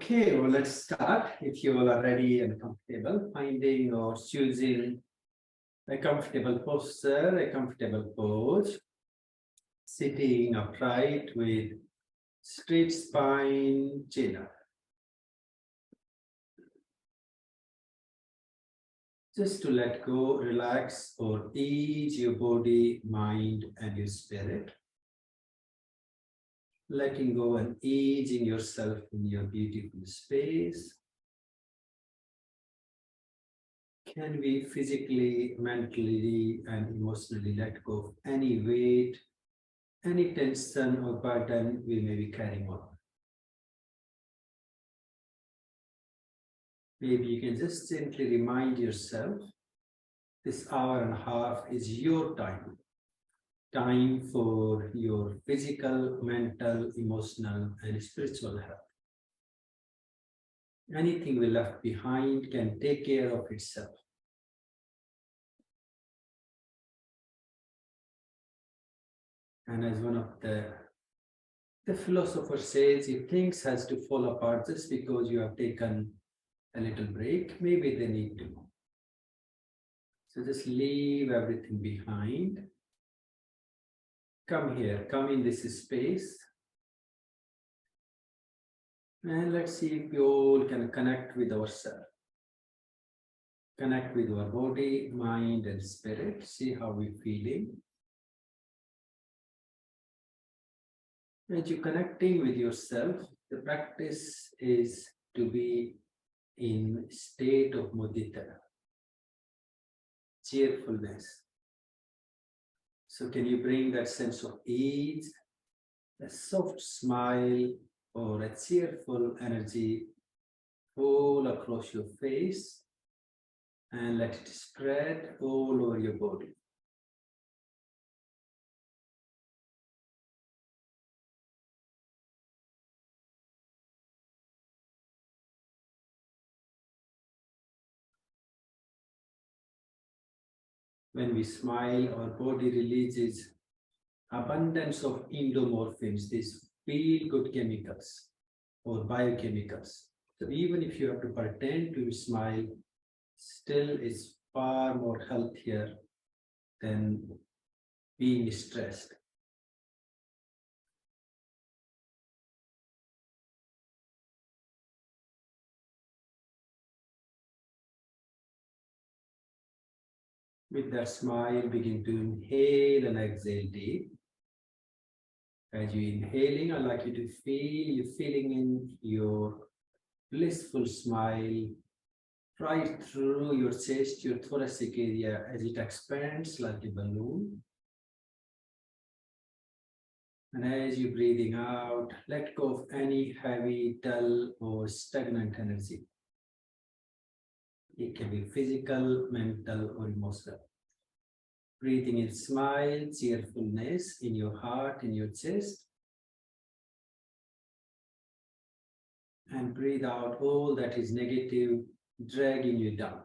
Okay, well, let's start. If you all are ready and comfortable, finding or choosing a comfortable posture, a comfortable pose, sitting upright with straight spine, chin up. Just to let go, relax, or ease your body, mind, and your spirit. Letting go and easing yourself in your beautiful space. Can we physically, mentally, and emotionally let go of any weight, any tension or burden we may be carrying on? Maybe you can just gently remind yourself this hour and a half is your time. Time for your physical, mental, emotional, and spiritual health. Anything we left behind can take care of itself. And as one of the philosopher says, if things has to fall apart just because you have taken a little break, maybe they need to. So just leave everything behind. Come here, come in this space. And let's see if we all can connect with ourselves. Connect with our body, mind, and spirit. See how we're feeling. As you're connecting with yourself, the practice is to be in state of mudita, cheerfulness. So can you bring that sense of ease, a soft smile, or a cheerful energy all across your face, and let it spread all over your body. When we smile, our body releases abundance of endomorphins, these feel-good chemicals or biochemicals. So even if you have to pretend to smile, still is far more healthier than being stressed. With that smile, begin to inhale and exhale deep. As you're inhaling, I'd like you to feel you filling in your blissful smile right through your chest, your thoracic area, as it expands like a balloon. And as you're breathing out, let go of any heavy, dull, or stagnant energy. It can be physical, mental, or emotional. Breathing in smile, cheerfulness in your heart, in your chest. And breathe out all that is negative, dragging you down.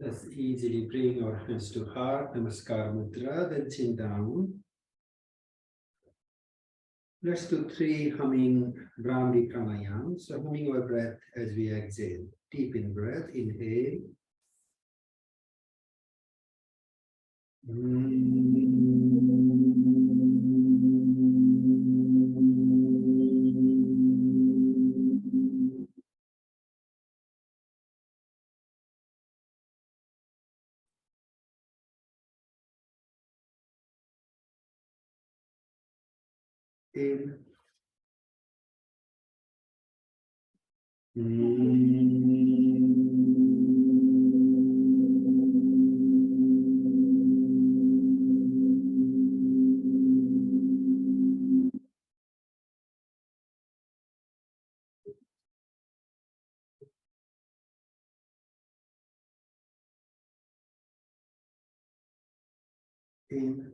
Let's easily bring our hands to heart, Namaskar Mudra, then chin down. Let's do 3 humming Brahmi pranayam. So humming our breath as we exhale. Deep in breath, inhale. In. In.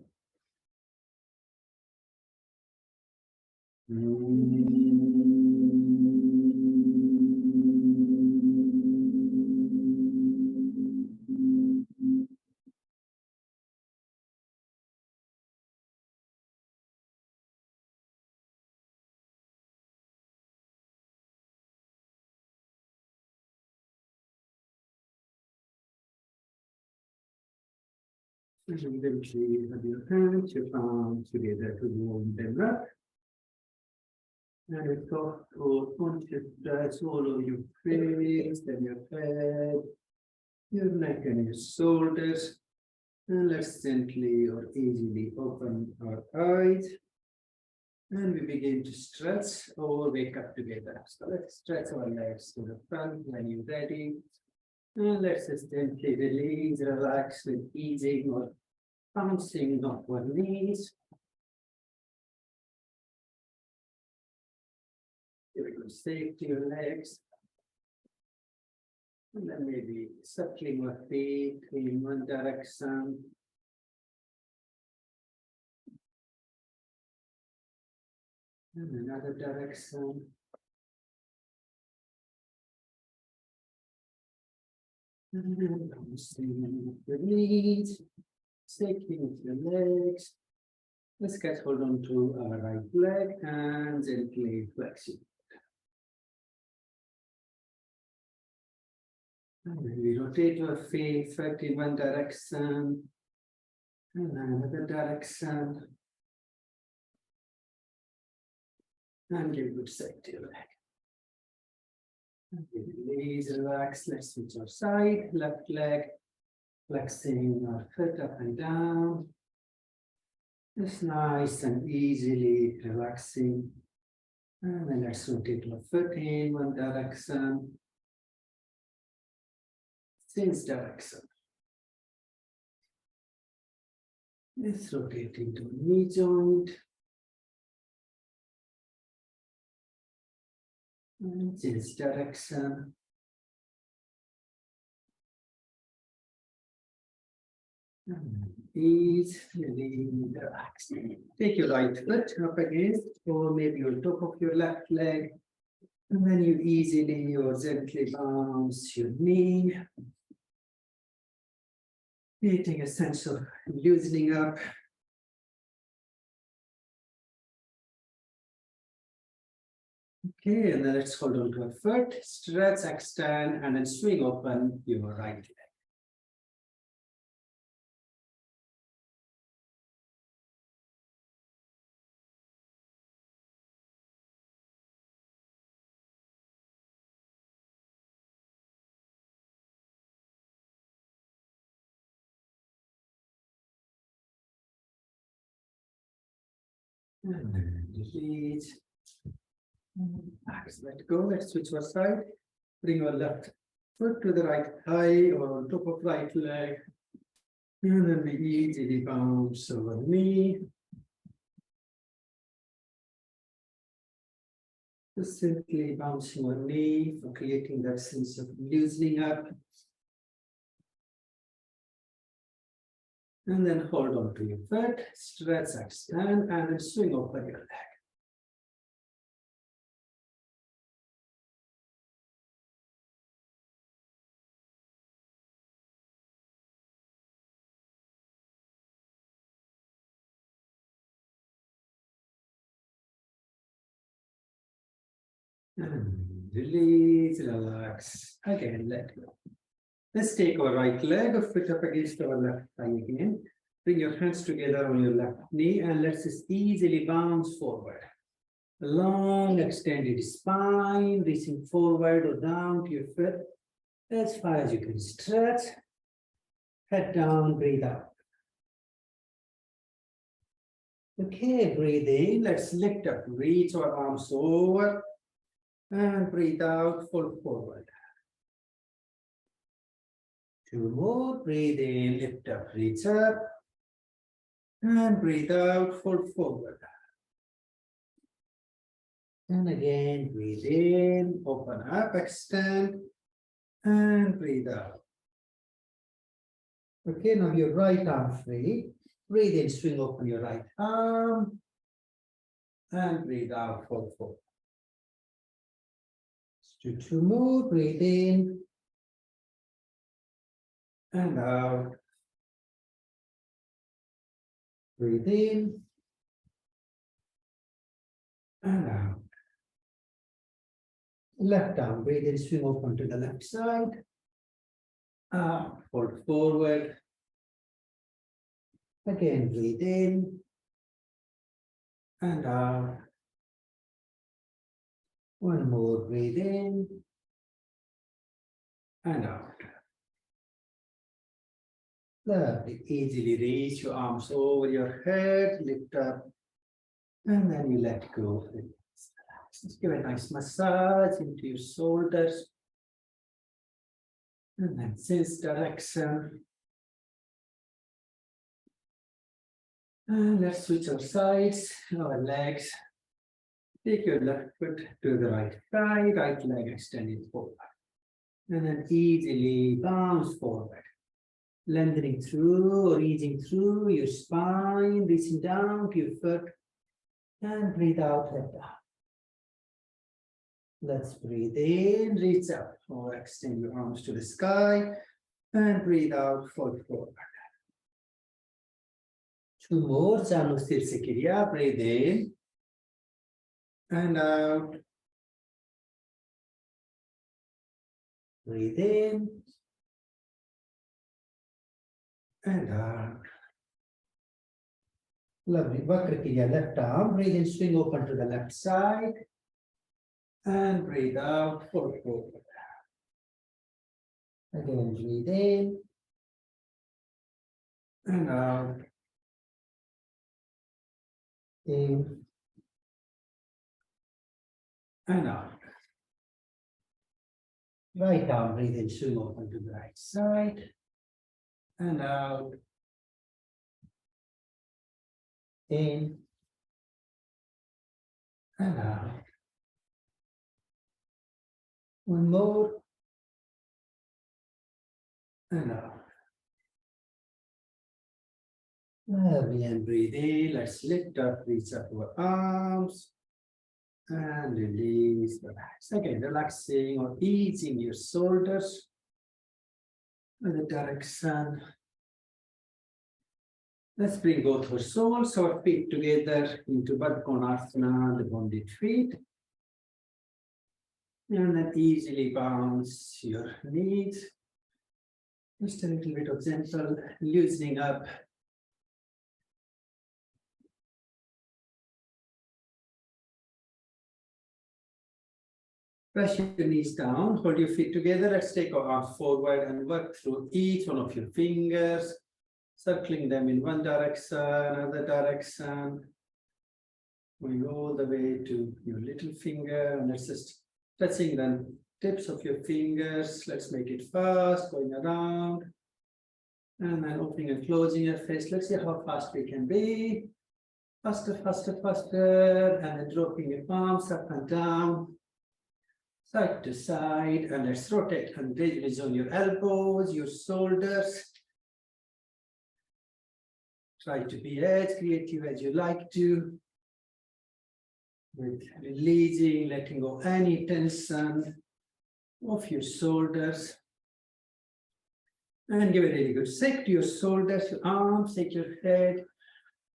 And then please have your hands, your palms together to warm them up. And we talk to conscious breaths all over your face, then your head, your neck and your shoulders. And let's gently or easily open our eyes. And we begin to stretch or wake up together. So let's stretch our legs to the front when you're ready. And let's just gently release, relax with easing or bouncing off our knees. Give it some safe to your legs. And then maybe circling our feet in one direction. And another direction. And then bouncing with your knees. Shaking with your legs. Let's get hold on to our right leg and gently flex it. And then we rotate our feet first in one direction and another direction. And give good side to your leg. And release, relax. Let's switch our side, left leg, flexing our foot up and down. Just nice and easily relaxing. And then let's rotate our foot in one direction. Change direction. Let's rotate into knee joint. And change direction. And easily relax. Take your right foot up against, or maybe on top of your left leg. And then you easily or gently bounce your knee. Creating a sense of loosening up. Okay, and then let's hold on to our foot, stretch, extend, and then swing open your right leg. And then release. Let go. Let's switch our side. Bring our left foot to the right thigh or on top of right leg. And then we easily bounce over knee. Just simply bouncing our knee for creating that sense of loosening up. And then hold on to your foot, stretch, extend, and then swing open your leg. And release, relax. Again, let go. Let's take our right leg, foot up against our left thigh again. Bring your hands together on your left knee and let's just easily bounce forward. Long extended spine, reaching forward or down to your foot as far as you can stretch. Head down, breathe out. Okay, breathe in. Let's lift up, reach our arms over and breathe out, fold forward. Two more, breathe in, lift up, reach up and breathe out, fold forward. And again, breathe in, open up, extend and breathe out. Okay, now your right arm free. Breathe in, swing open your right arm and breathe out, fold forward. Let's do two more, breathe in and out. Breathe in and out. Left arm, breathe in, swing open to the left side. Fold forward. Again, breathe in and out. One more, breathe in and out. Lovely. Easily reach your arms over your head, lift up, and then you let go. Just give a nice massage into your shoulders. And then sense direction. And let's switch our sides, our legs. Take your left foot to the right side, right leg extended forward. And then easily bounce forward. Lengthening through or easing through your spine, reaching down to your foot. And breathe out, head down. Let's breathe in, reach up or extend your arms to the sky. And breathe out, fold forward. Two more, Janustirsikiriya, breathe in and out. Breathe in and out. Lovely. Vakrakriya, left arm, breathe in, swing open to the left side. And breathe out, fold forward. Again, breathe in and out. In and out. Right arm, breathe in, swing open to the right side. And out. In and out. One more. And out. Lovely, and breathe in. Let's lift up, reach up our arms. And release, relax. Again, relaxing or easing your shoulders in the direction. Let's bring both our soles, our feet together into Baddha Konasana, the bonded feet. And then easily bounce your knees. Just a little bit of gentle loosening up. Press your knees down, hold your feet together. Let's take our arms forward and work through each one of your fingers, circling them in one direction, another direction. Going all the way to your little finger, and let's just touching the tips of your fingers. Let's make it fast, going around. And then opening and closing your face. Let's see how fast we can be. Faster, faster, faster. And then dropping your palms up and down. Side to side, and let's rotate and release on your elbows, your shoulders. Try to be as creative as you like to. With releasing, letting go any tension of your shoulders. And give a really good shake to your shoulders, your arms, shake your head,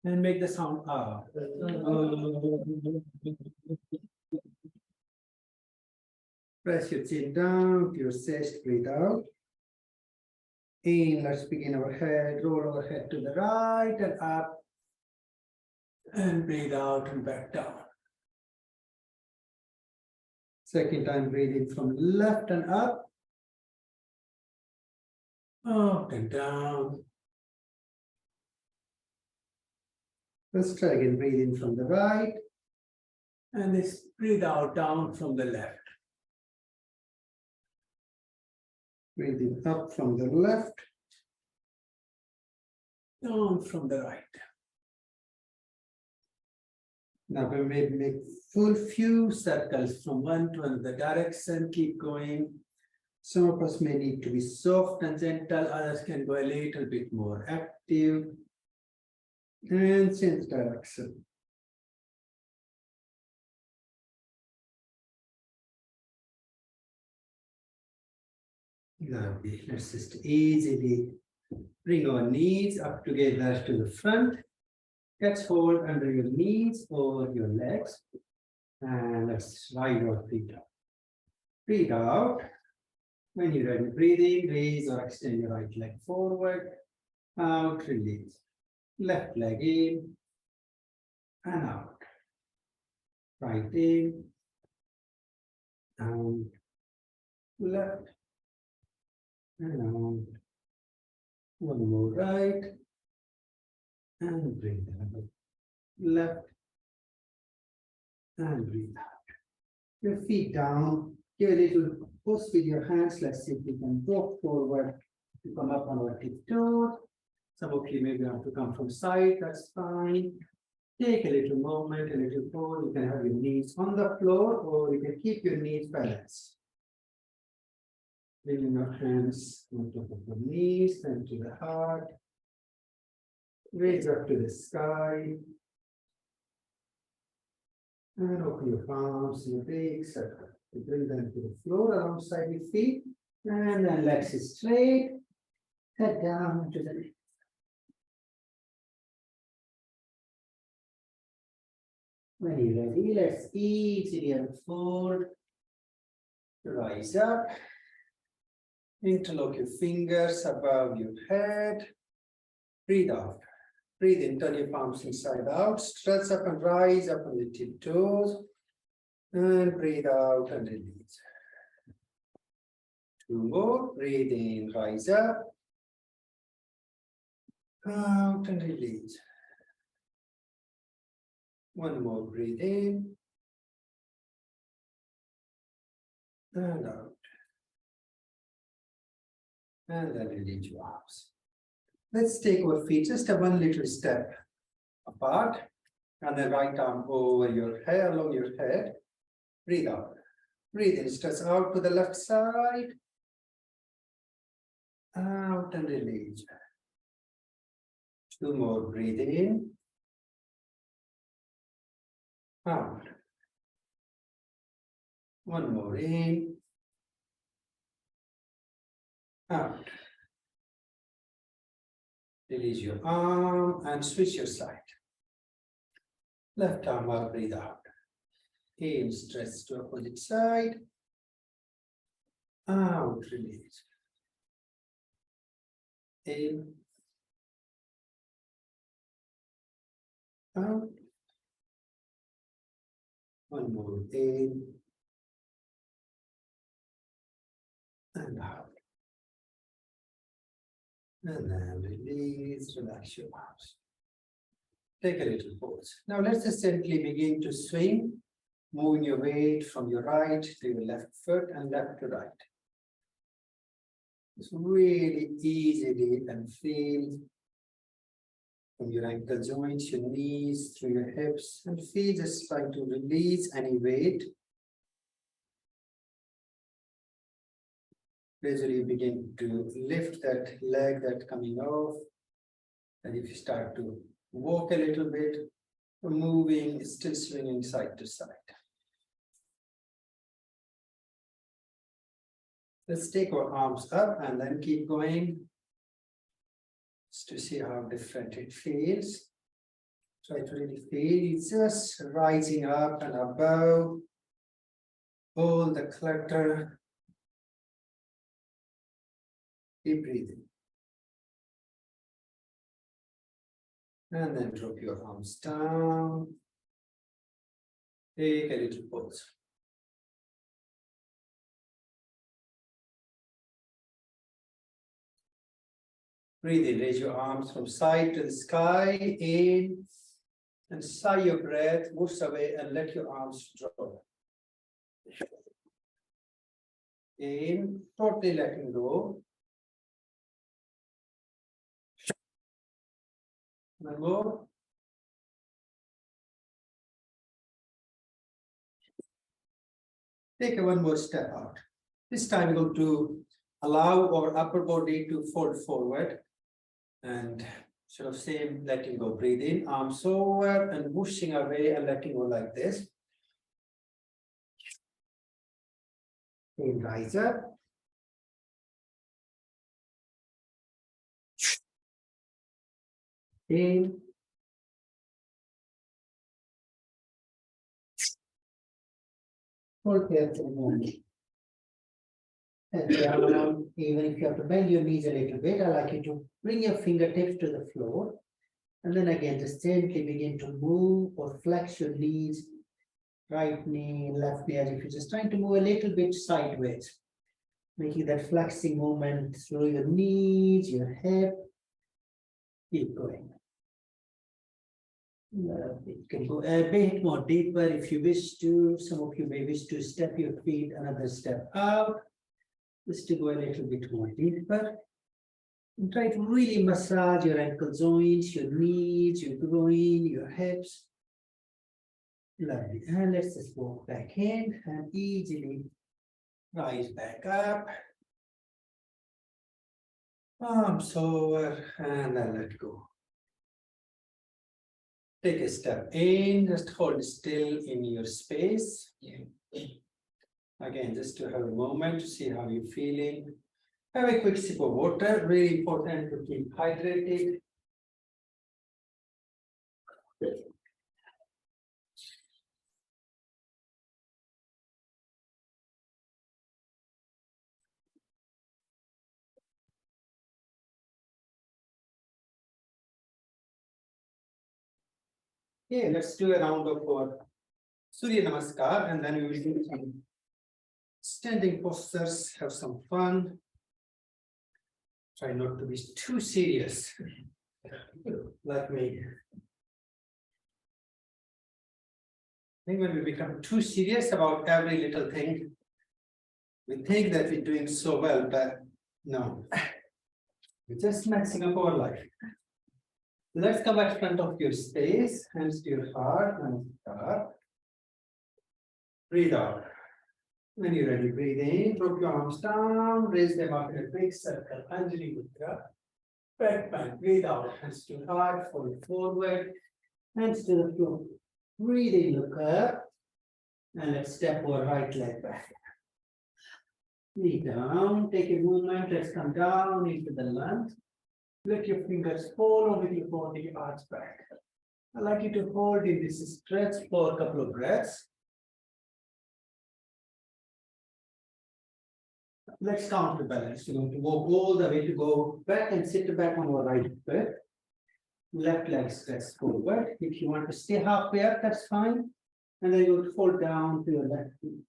and make the sound out. Press your chin down to your chest, breathe out. In, let's begin our head, roll our head to the right and up. And breathe out and back down. Second time, breathe in from left and up. Up and down. Let's try again, breathe in from the right. And this breathe out down from the left. Breathing up from the left. Down from the right. Now we may make full few circles from one to another direction. Keep going. Some of us may need to be soft and gentle. Others can go a little bit more active. And change direction. Lovely. Let's just easily bring our knees up together to the front. Catch hold under your knees or your legs. And let's ride our feet up. Breathe out. When you're ready, breathe in, raise or extend your right leg forward. Out, release. Left leg in and out. Right in and left and out. One more right and breathe out. Left and breathe out. Your feet down. Give a little push with your hands. Let's see if we can walk forward to come up on our tiptoes. Some of you maybe have to come from side. That's fine. Take a little moment, a little pause. You can have your knees on the floor, or you can keep your knees balanced. Bringing your hands on top of the knees and to the heart. Raise up to the sky. And open your palms in a big circle. Bring them to the floor alongside your feet. And then legs straight. Head down to the knee. When you're ready, let's easily unfold. Rise up. Interlock your fingers above your head. Breathe out. Breathe in, turn your palms inside out. Stretch up and rise up on the tiptoes. And breathe out and release. Two more. Breathe in, rise up. Out and release. One more, breathe in. And out. And then release your arms. Let's take our feet just a one little step apart. And then right arm over your head, along your head. Breathe out. Breathe in, stretch out to the left side. Out and release. Two more, breathe in. Out. One more in. Out. Release your arm and switch your side. Left arm up, breathe out. In, stretch to opposite side. Out, release. In. Out. One more in. And out. And then release, relax your arms. Take a little pause. Now let's just gently begin to swing, moving your weight from your right to your left foot and left to right. Just really easily and feel from your ankle joints, your knees, through your hips, and feel just trying to release any weight. Gradually begin to lift that leg that's coming off. And if you start to walk a little bit, moving, still swinging side to side. Let's take our arms up and then keep going. Just to see how different it feels. Try to really feel it's just rising up and above. all the clutter. Keep breathing. And then drop your arms down. Take a little pause. Breathe in, raise your arms from side to the sky, in, and sigh your breath, moves away, and let your arms drop. In, totally letting go. One more. Take one more step out. This time we're going to allow our upper body to fold forward and sort of same letting go. Breathe in, arms over and whooshing away and letting go like this. Then rise up. In. Hold here for a moment. And down, even if you have to bend your knees a little bit, I like you to bring your fingertips to the floor. And then again, just gently begin to move or flex your knees, right knee, left knee, as if you're just trying to move a little bit sideways. Making that flexing movement through your knees, your hip. Keep going. It can go a bit more deeper if you wish to. Some of you may wish to step your feet another step out. Just to go a little bit more deeper. And try to really massage your ankle joints, your knees, your groin, your hips. Lovely. And let's just walk back in and easily rise back up. Arms over and then let go. Take a step in, just hold still in your space. Again, just to have a moment to see how you're feeling. Have a quick sip of water, really important to keep hydrated. Okay, let's do a round of our Surya Namaskar and then we will do some standing postures, have some fun. Try not to be too serious, like me. I think when we become too serious about every little thing, we think that we're doing so well, but no. We're just messing up our life. Let's come back front of your space, hands to your heart, namaskar. Breathe out. When you're ready, breathe in, drop your arms down, raise them up in a big circle, Anjali Mudra. Back bend, breathe out, hands to heart, fold forward, hands to the floor. Breathe in, look up, and let's step our right leg back. Knee down, take a movement, let's come down into the lunge. Let your fingers fall over your body, arch back. I'd like you to hold in this stretch for a couple of breaths. Let's counterbalance. You're going to walk all the way to go back and sit back on your right foot. Left leg stretch forward. If you want to stay halfway up, that's fine. And then you'll fall down to your left knee.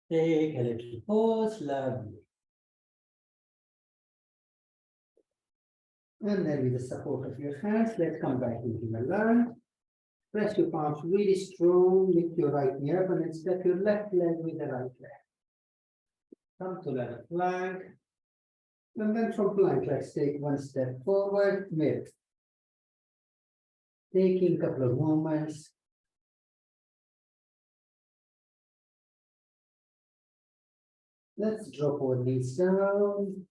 Take a little pause, lovely. And then with the support of your hands, let's come back into the lunge. Press your palms really strong, lift your right knee up and then step your left leg with the right leg. Come to the plank. And then from plank, let's take one step forward, mid. Taking a couple of moments. Let's drop our knees down,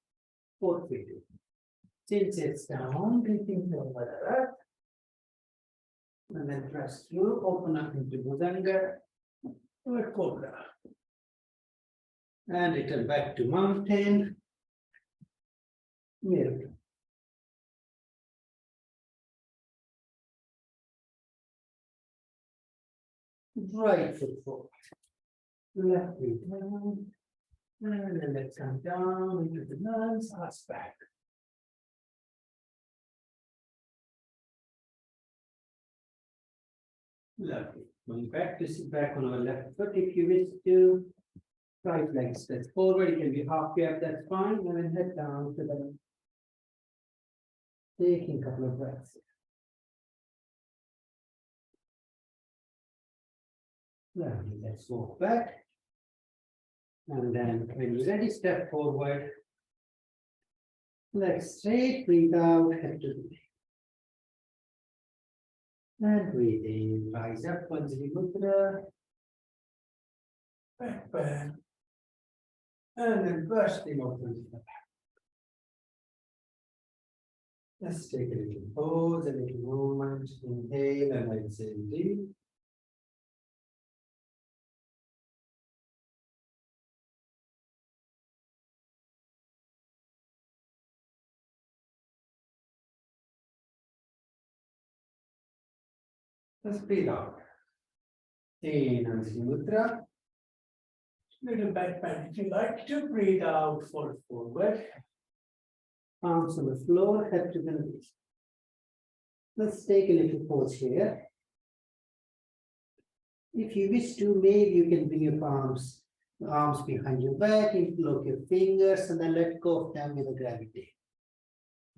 4 feet. Chin sits down, breathing over the left. And then press through, open up into Bhujanga, or Cobra. And return back to mountain. Mirror. Right foot forward. Left knee down. And then let's come down into the lunge, arch back. Lovely. Going back to sit back on our left foot. If you wish to, right leg stretch forward. It can be half gap, that's fine. And then head down to the taking a couple of breaths. Lovely. Let's walk back. And then when you're ready, step forward. Legs straight, breathe out, head to the neck. And breathe in, rise up, Panjali Mudra. Back bend. And then bursting open to the back. Let's take a little pause, a little movement. Inhale and exhale deep. Let's breathe out. In Anjali Mudra. Little back bend. If you like to breathe out, fold forward. Arms on the floor, head to the knees. Let's take a little pause here. If you wish to, maybe you can bring your arms behind your back, interlock your fingers, and then let go of them with the gravity.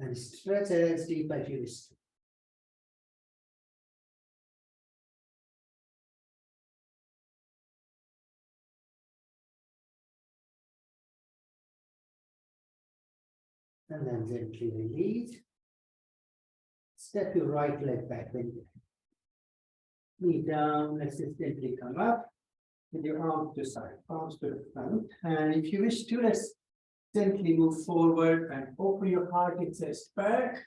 And stretch as deep as you wish to. And then gently release. Step your right leg back. Knee down, let's just gently come up with your arms to side, palms to the front. And if you wish to, let's gently move forward and open your heart and chest back.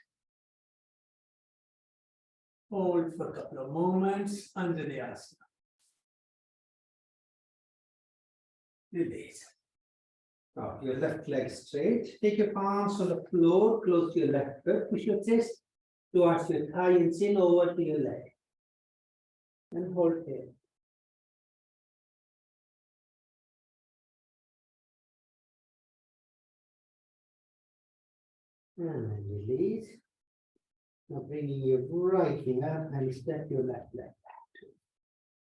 Hold for a couple of moments under the asana. Release. Now, your left leg straight. Take your palms on the floor, close to your left foot. Push your chest towards your thigh and chin over to your leg. And hold here. And release. Now bringing your right knee up and step your left leg back.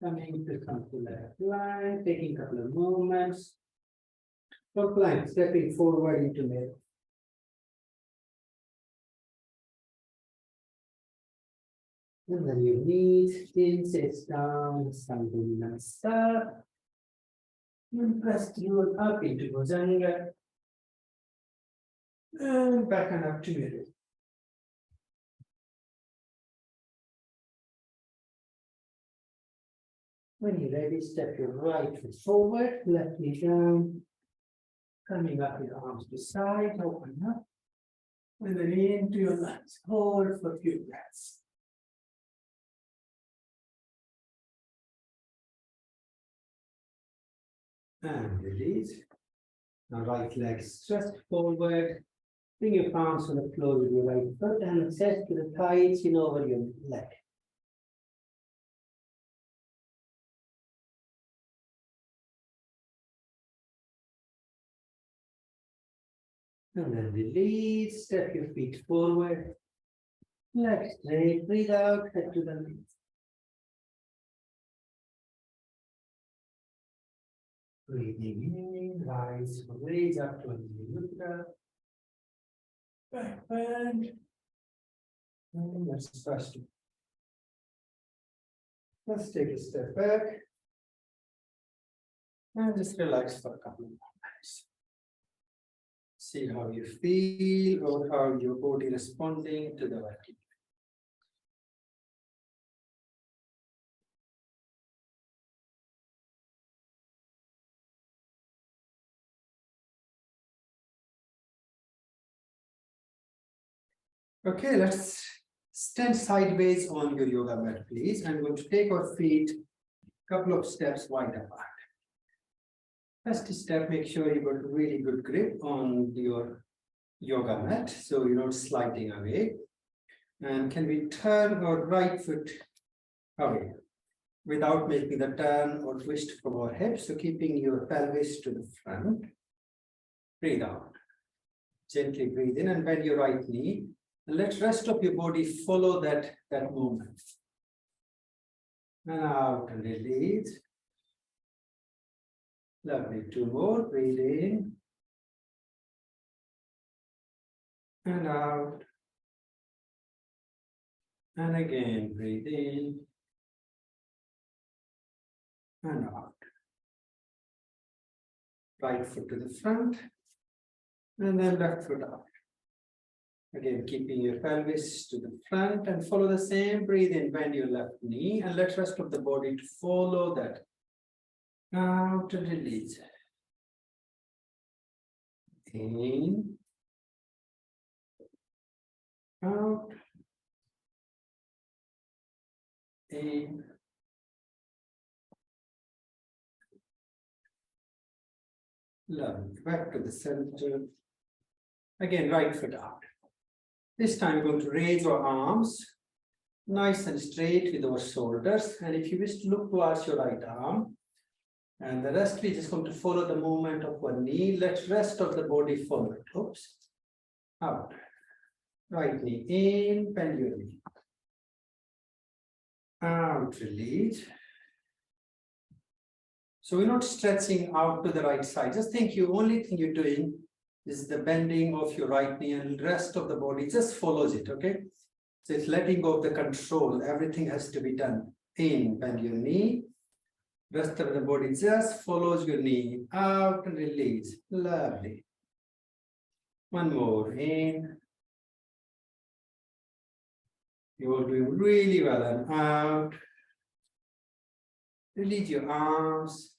Coming to come to left line, taking a couple of movements. Top line, stepping forward into middle. And then your knees, chin sits down, standing namaskar. And press through up into Bhujanga. And back and up to middle. When you're ready, step your right foot forward, left knee down. Coming up with arms to side, open up. And then into your lunge. Hold for a few breaths. And release. Now right leg stretched forward. Bring your palms on the floor with your right foot and chest to the thigh, chin over your leg. And then release, step your feet forward. Legs straight, breathe out, head to the knees. Breathing in, rise, raise up to Anjali Mudra. Back bend. And let's trust it. Let's take a step back. And just relax for a couple of moments. See how you feel or how your body responding to the working. Okay, let's stand sideways on your yoga mat, please. I'm going to take our feet a couple of steps wide apart. First step, make sure you got really good grip on your yoga mat, so you're not sliding away. And can we turn our right foot away? without making the turn or twist from our hips. So keeping your pelvis to the front. Breathe out. Gently breathe in and bend your right knee. And let rest of your body follow that movement. And out and release. Lovely. 2 more. Breathe in. And out. And again, breathe in. And out. Right foot to the front. And then left foot out. Again, keeping your pelvis to the front and follow the same. Breathe in, bend your left knee and let rest of the body to follow that. Out and release. In. Out. In. Lovely. Back to the center. Again, right foot out. This time we're going to raise our arms nice and straight with our shoulders. And if you wish to look towards your right arm, and the rest we're just going to follow the movement of our knee. Let rest of the body follow it. Oops. Out. Right knee in, bend your knee. Out, release. So we're not stretching out to the right side. Just think the only thing you're doing is the bending of your right knee and the rest of the body just follows it, okay? So it's letting go of the control. Everything has to be done. In, bend your knee. Rest of the body just follows your knee. Out and release. Lovely. 1 more. In. You're doing really well. And out. Release your arms.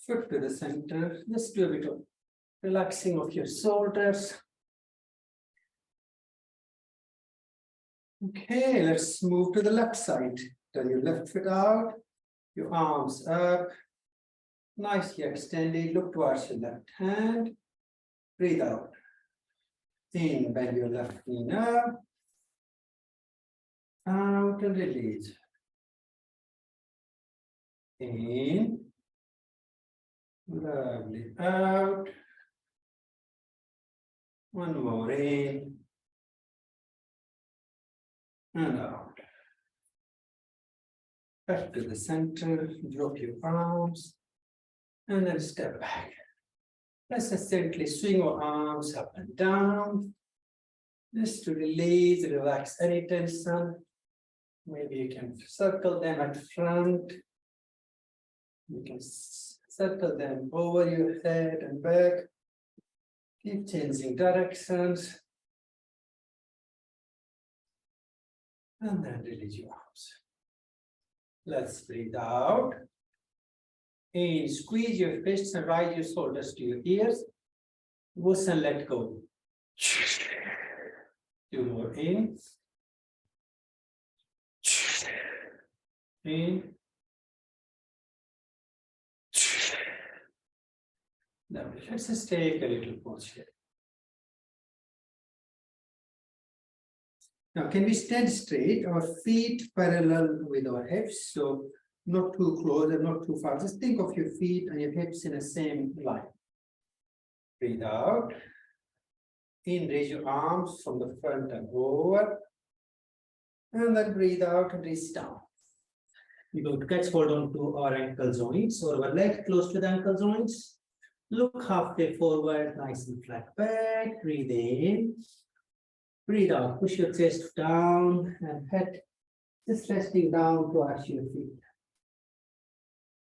Foot to the center. Just do a bit of relaxing of your shoulders. Okay, let's move to the left side. Turn your left foot out, your arms up, nicely extended. Look towards your left hand. Breathe out. In, bend your left knee up. Out and release. In. Lovely. Out. 1 more. In. And out. Back to the center. Drop your arms. And then step back. Let's just gently swing our arms up and down. Just to release, relax any tension. Maybe you can circle them at front. You can circle them over your head and back. Keep changing directions. And then release your arms. Let's breathe out. In, squeeze your fists and rise your shoulders to your ears. Whoosh and let go. 2 more. In. In. Now let's just take a little pause here. Now, can we stand straight? Our feet parallel with our hips, so not too close and not too far. Just think of your feet and your hips in the same line. Breathe out. In, raise your arms from the front and over. And then breathe out and reach down. We're going to catch hold on to our ankle joints or our leg close to the ankle joints. Look halfway forward, nice and flat back. Breathe in. Breathe out. Push your chest down and head just resting down towards your feet.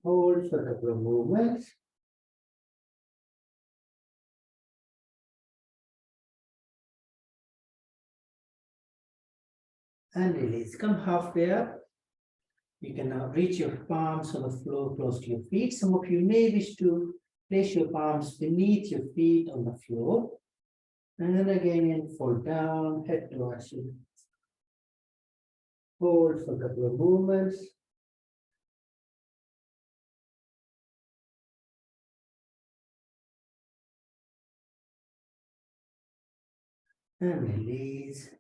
Hold for a couple of movements. And release. Come halfway up. You can now reach your palms on the floor close to your feet. Some of you may wish to place your palms beneath your feet on the floor. And then again, fall down, head towards you. Hold for a couple of movements. And release.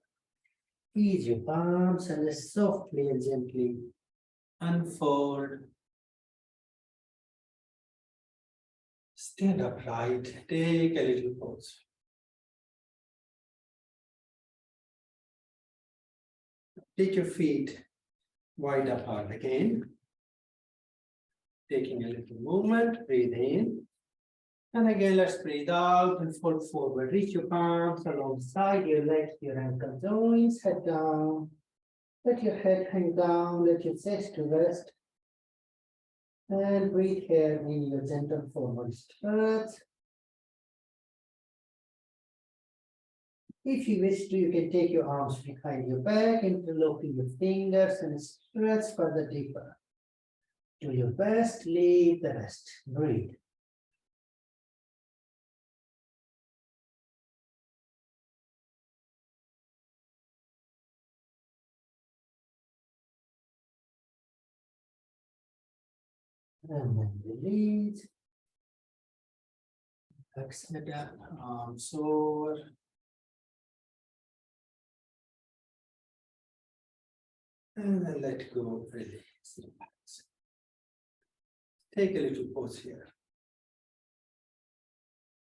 Ease your palms and just softly and gently Unfold. Stand upright. Take a little pause. Take your feet wide apart again. Taking a little movement. Breathe in. And again, let's breathe out and fold forward. Reach your palms alongside your legs, your ankle joints, head down. Let your head hang down, let your chest to rest. And breathe here in your gentle forward stretch. If you wish to, you can take your arms behind your back, interlocking your fingers and stretch further deeper. Do your best, leave the rest. Breathe. And then release. Exhale, arms over. And then let go, release, relax. Take a little pause here.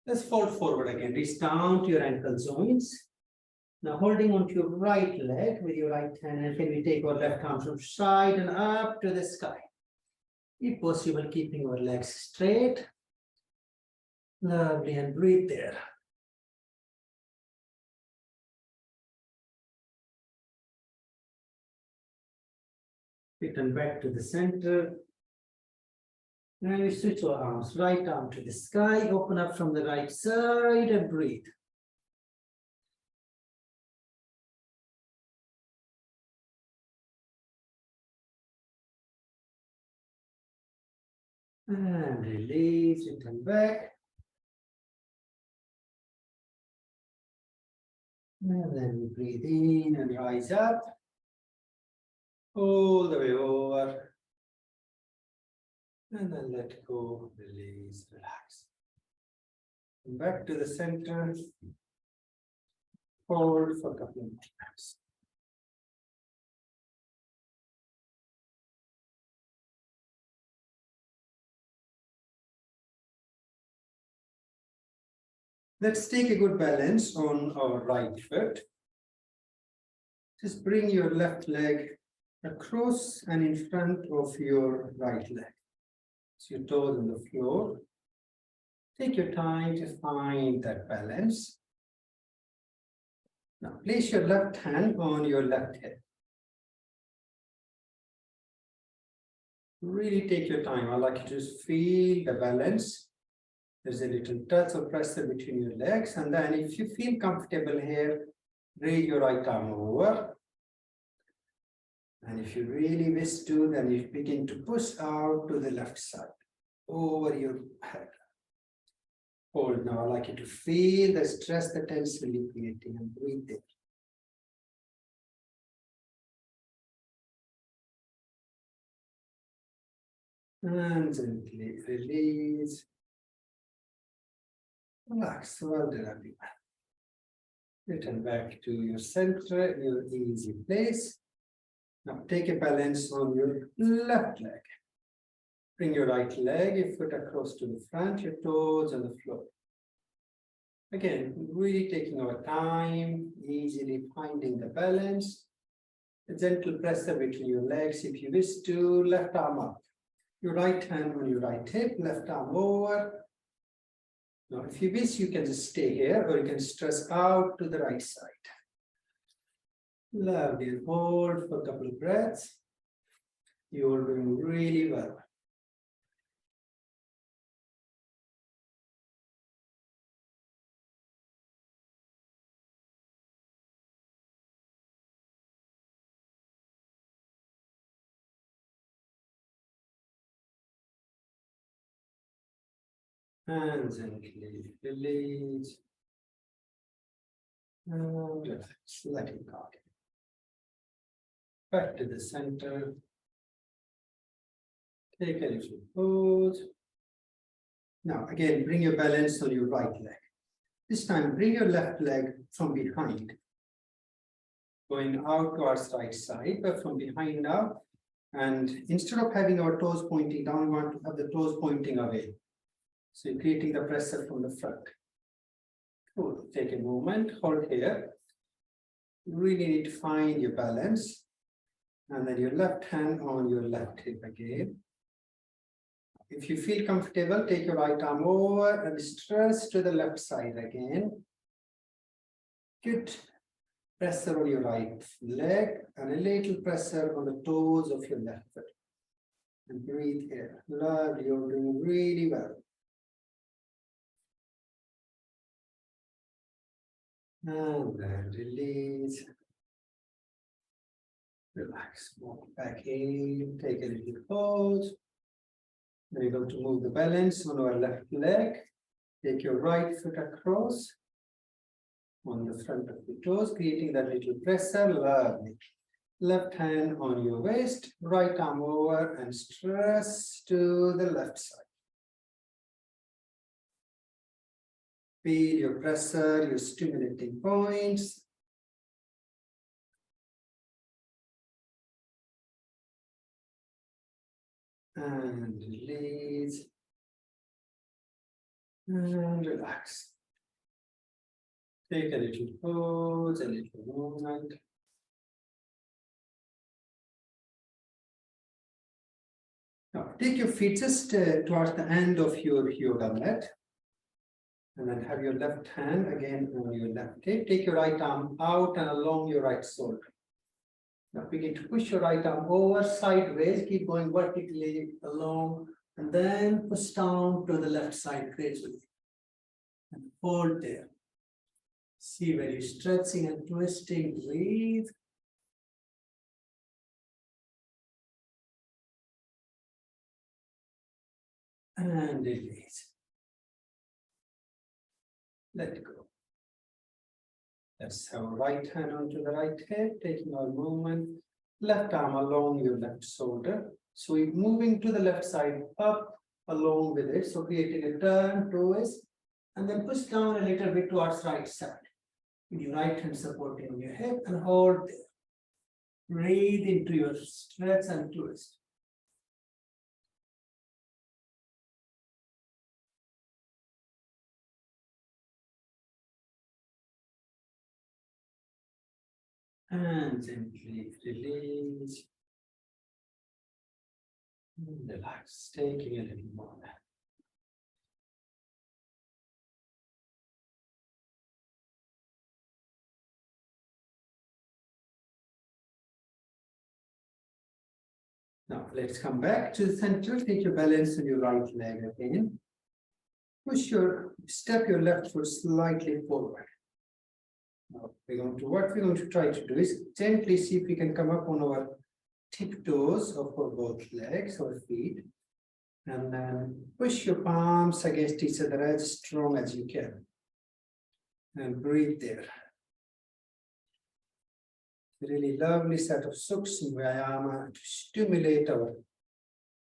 Let's fold forward again. Reach down to your ankle joints. Now holding onto your right leg with your right hand, and can we take our left arm from side and up to the sky? If possible, keeping our legs straight. Lovely, and breathe there. Return back to the center. And we switch our arms, right arm to the sky, open up from the right side and breathe. And release, return back. And then we breathe in and rise up. All the way over. And then let go, release, relax. Back to the center. Hold for a couple of minutes. Let's take a good balance on our right foot. Just bring your left leg across and in front of your right leg. So your toes on the floor. Take your time to find that balance. Now place your left hand on your left hip. Really take your time. I'd like you to just feel the balance. There's a little touch or pressure between your legs. And then if you feel comfortable here, raise your right arm over. And if you really wish to, then you begin to push out to the left side, over your head. Hold now. I'd like you to feel the stress, the tense really creating, and breathe there. And gently release. Relax. Well done, everyone. Return back to your center, your easy place. Now take a balance on your left leg. Bring your right leg, your foot across to the front, your toes on the floor. Again, really taking our time, easily finding the balance. A gentle pressure between your legs. If you wish to, left arm up. Your right hand on your right hip, left arm over. Now, if you wish, you can just stay here, or you can stress out to the right side. Lovely. Hold for a couple of breaths. You're doing really well. And gently release. And relax. Let it go. Back to the center. Take a little pause. Now, again, bring your balance on your right leg. This time, bring your left leg from behind. Going out towards right side, but from behind now. And instead of having our toes pointing down, we want to have the toes pointing away. So you're creating the pressure from the front. Cool. Take a moment, hold here. You really need to find your balance. And then your left hand on your left hip again. If you feel comfortable, take your right arm over and stress to the left side again. Good. Pressure on your right leg and a little pressure on the toes of your left foot. And breathe here. Lovely, you're doing really well. And then release. Relax. Walk back in. Take a little pause. We're going to move the balance on our left leg. Take your right foot across on the front of the toes, creating that little pressure. Lovely. Left hand on your waist, right arm over and stress to the left side. Feel your pressure, your stimulating points. And release. And relax. Take a little pause, a little movement. Now, take your feet just towards the end of your yoga mat. And then have your left hand again on your left hip. Take your right arm out and along your right shoulder. Now begin to push your right arm over sideways. Keep going vertically along. And then push down to the left side gradually. And hold there. See where you're stretching and twisting. Breathe. And release. Let go. Let's have right hand onto the right hip, taking our movement. Left arm along your left shoulder. So we're moving to the left side, up along with it. So creating a turn, twist, and then push down a little bit towards right side. With your right hand supporting your hip and hold there. Breathe into your stretch and twist. And gently release. And relax, taking a little more. Now let's come back to the center. Take your balance on your right leg again. Step your left foot slightly forward. Now what we're going to try to do is gently see if we can come up on our tiptoes of our both legs or feet. And then push your palms against each other as strong as you can. And breathe there. Really lovely set of Sukshma Vyayama to stimulate our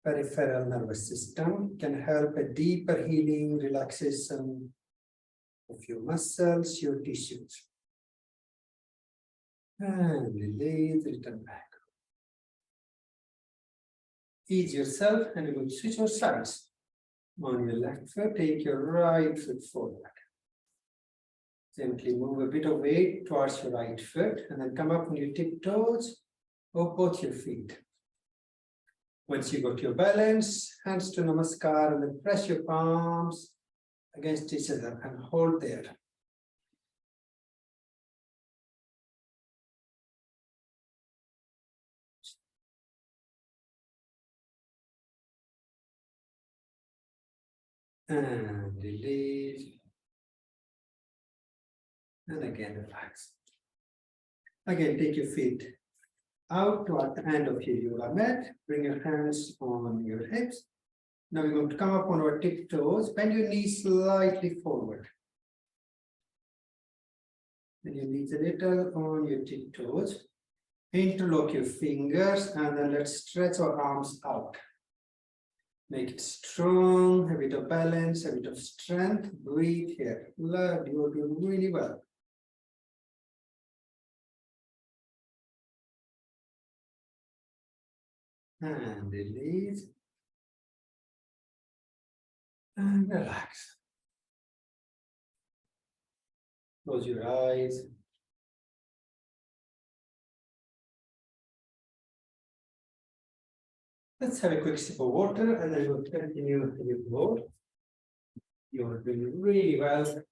peripheral nervous system, can help a deeper healing, relaxation of your muscles, your tissues. And release, return back. Ease yourself and you will switch your sides. On your left foot, take your right foot forward. Gently move a bit of weight towards your right foot and then come up on your tiptoes of both your feet. Once you got your balance, hands to Namaskar and then press your palms against each other and hold there. And release. And again, relax. Again, take your feet out toward the end of your yoga mat. Bring your hands on your hips. Now we're going to come up on our tiptoes. Bend your knees slightly forward. Bend your knees a little on your tiptoes. Interlock your fingers and then let's stretch our arms out. Make it strong, a bit of balance, a bit of strength. Breathe here. Love, you're doing really well. And release. And relax. Close your eyes. Let's have a quick sip of water and then we'll continue with more. You're doing really well.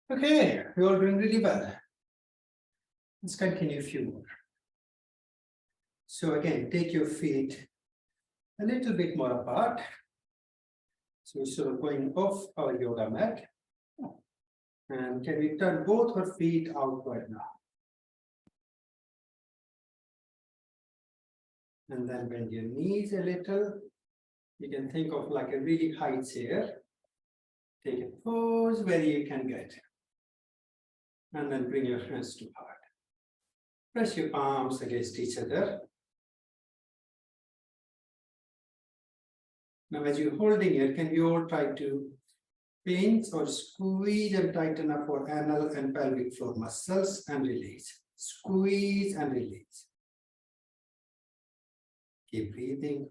Okay, you're doing really well. Let's continue a few more. So again, take your feet a little bit more apart. So we're sort of going off our yoga mat. And can we turn both our feet outward now? And then bend your knees a little. You can think of like a really high chair. Take a pose where you can get. And then bring your hands to heart. Press your palms against each other. Now, as you're holding it, can we all try to pinch or squeeze and tighten up our anal and pelvic floor muscles and release. Squeeze and release. Keep breathing.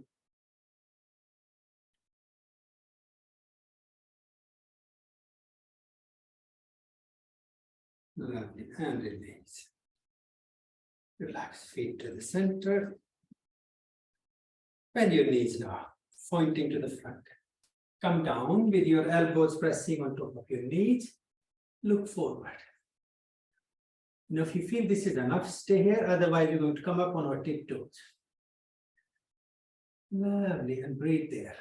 Lovely. And release. Relax feet to the center. Bend your knees now, pointing to the front. Come down with your elbows pressing on top of your knees. Look forward. Now, if you feel this is enough, stay here. Otherwise, you're going to come up on our tiptoes. Lovely. And breathe there.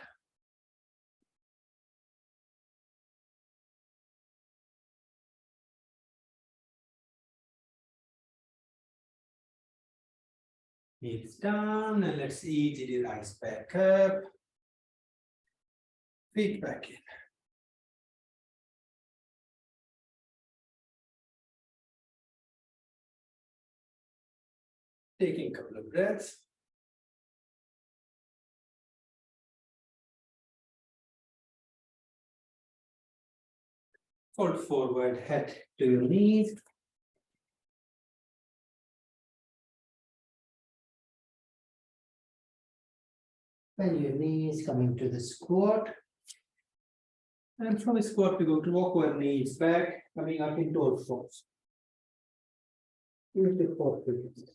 Knees down, and let's easily rise back up. Feet back in. Taking a couple of breaths. Fold forward, head to your knees. Bend your knees, coming to the squat. And from the squat, we go to walk our knees back, coming up into our fours. Into fourth position.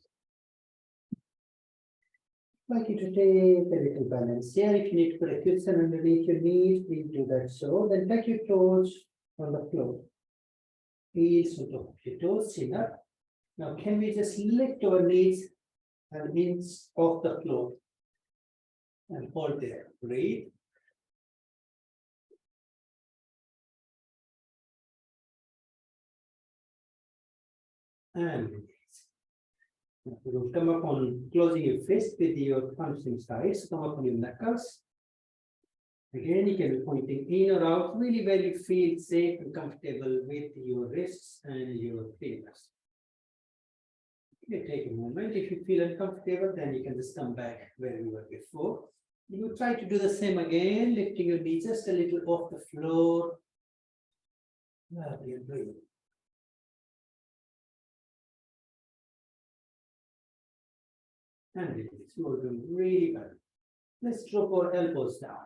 I'd like you to take a little balance here. If you need to put a cushion underneath your knees, please do that so. Then take your toes on the floor. Heels on top of your toes, chin up. Now, can we just lift our knees an inch off the floor? And hold there. Breathe. And release. You will come up on closing your fist with your thumbs inside. So come up on your knuckles. Again, you can be pointing in or out, really where you feel safe and comfortable with your wrists and your fingers. You take a moment. If you feel uncomfortable, then you can just come back where you were before. You will try to do the same again, lifting your knees just a little off the floor. Lovely, and breathe. And release. You're doing really well. Let's drop our elbows down.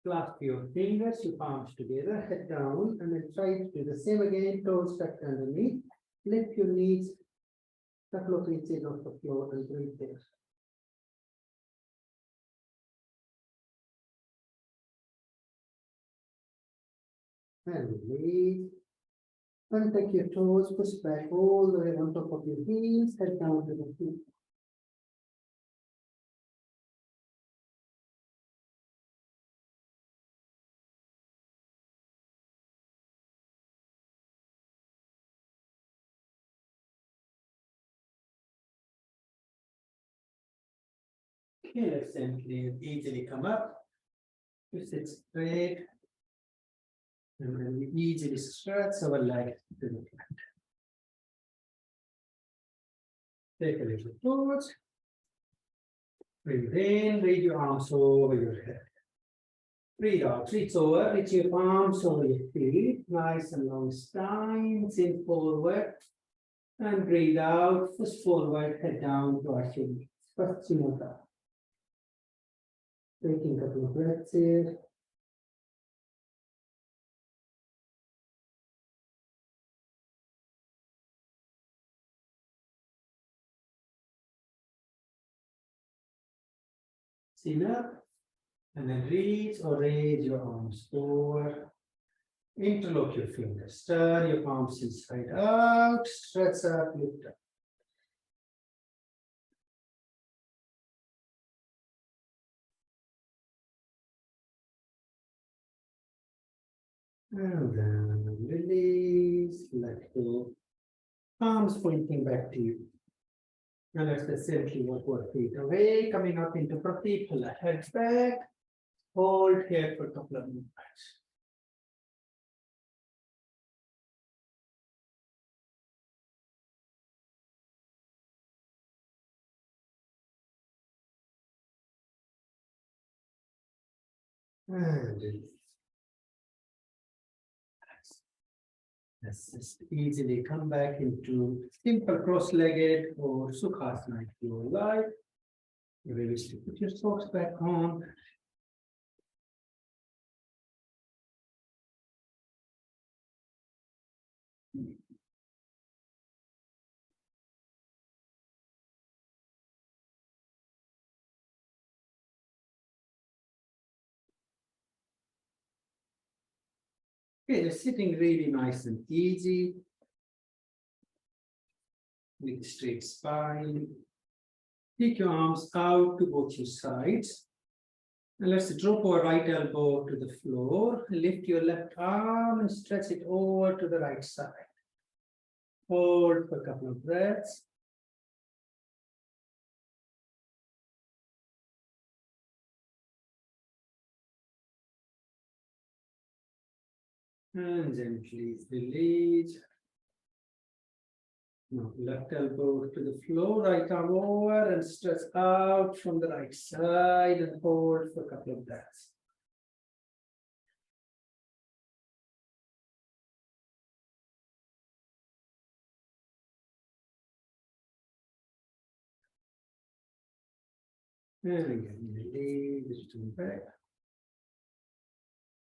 Clasp your fingers, your palms together, head down, and then try to do the same again, toes tucked underneath. Lift your knees, couple of inches off the floor and breathe there. And release. Untuck your toes, push back all the way on top of your heels, head down to the feet. Okay, let's gently easily come up. You sit straight. And then we easily stretch our legs to the front. Take a little pause. Breathe in, reach your arms over your head. Breathe out, reach over, reach your arms over your feet. Nice and long spine, chin forward. And breathe out, push forward, head down towards your knees. Paschimottanasana. Taking a couple of breaths here. Chin up. And then reach or raise your arms over. Interlock your fingers. Turn your palms inside out. Stretch up, lift up. And then release, let go. Palms pointing back to you. And let's essentially work our feet away, coming up into Pratipala. Head back. Hold here for a couple of minutes. And release. Let's just easily come back into simple cross-legged or Sukhasana if you like. You will wish to put your socks back on. Okay, just sitting really nice and easy with straight spine. Take your arms out to both your sides. And let's drop our right elbow to the floor. Lift your left arm and stretch it over to the right side. Hold for a couple of breaths. And gently release. Now, left elbow to the floor, right arm over and stretch out from the right side and hold for a couple of breaths. And again, release, return back.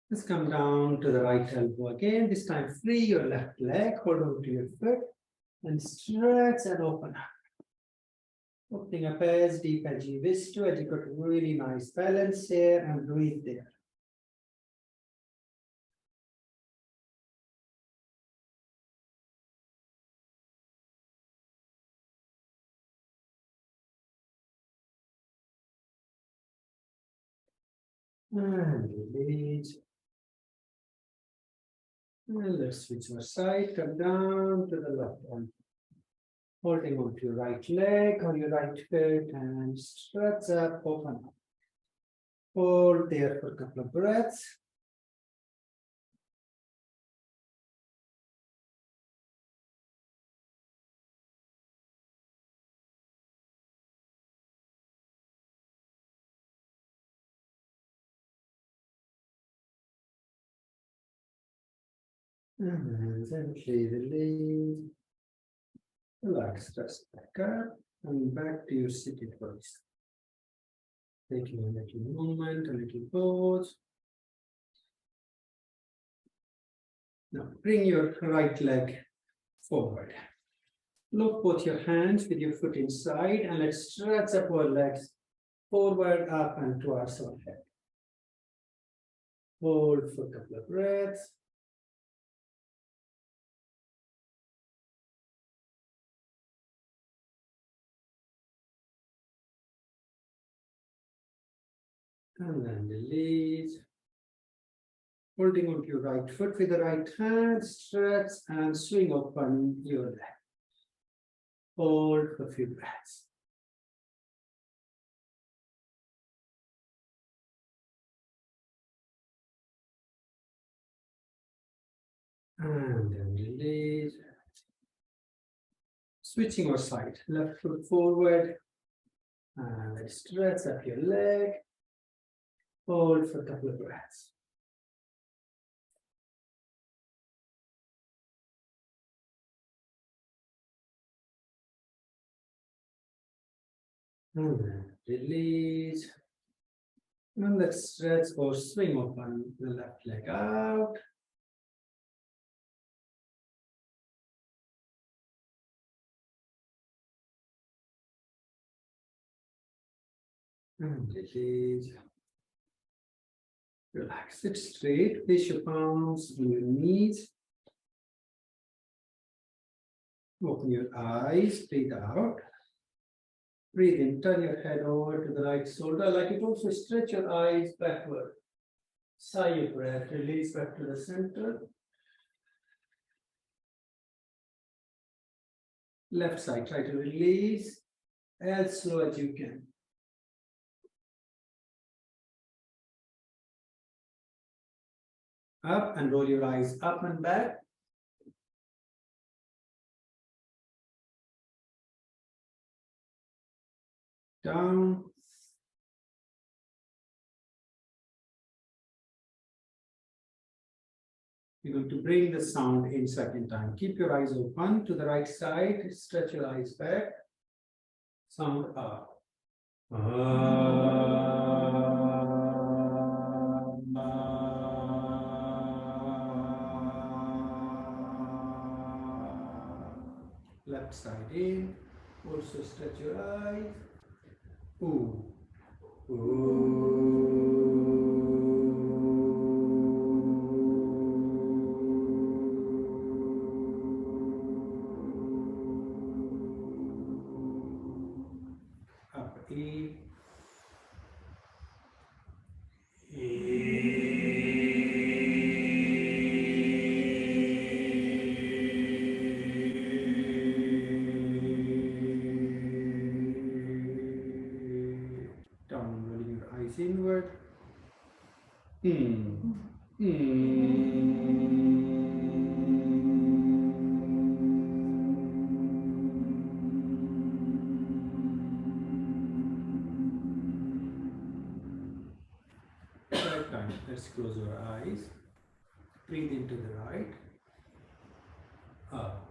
Let's come down to the right elbow again. This time, free your left leg, hold on to your foot, and stretch and open up. Opening up as deep as you wish to, as you got really nice balance here, and breathe there. And release. And let's switch our side, come down to the left one. Holding on to your right leg or your right foot and stretch up, open up. Hold there for a couple of breaths. And gently release. Relax, just back up and back to your seated position. Taking a little movement, a little pause. Now bring your right leg forward. Lock both your hands with your foot inside and let's stretch up our legs forward, up and towards our head. Hold for a couple of breaths. And then release. Holding onto your right foot with the right hand, stretch and swing open your leg. Hold for a few breaths. And then release. Switching our side, left foot forward. And stretch up your leg. Hold for a couple of breaths. And then release. And let's stretch or swing open the left leg out. And release. Relax it straight. Place your palms on your knees. Open your eyes. Breathe out. Breathe in. Turn your head over to the right shoulder. Like it also stretch your eyes backward. Sigh your breath. Release back to the center. Left side. Try to release as slow as you can. Up and roll your eyes up and back. Down. You're going to bring the sound in second time. Keep your eyes open to the right side. Stretch your eyes back. Sound up. Left side in. Also stretch your eyes. Ooh. Up E. Down, rolling your eyes inward. Third time, let's close our eyes. Breathe into the right. Up.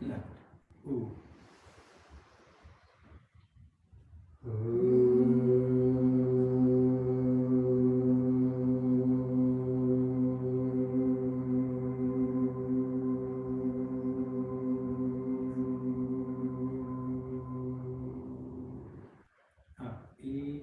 Left. Ooh. Up E.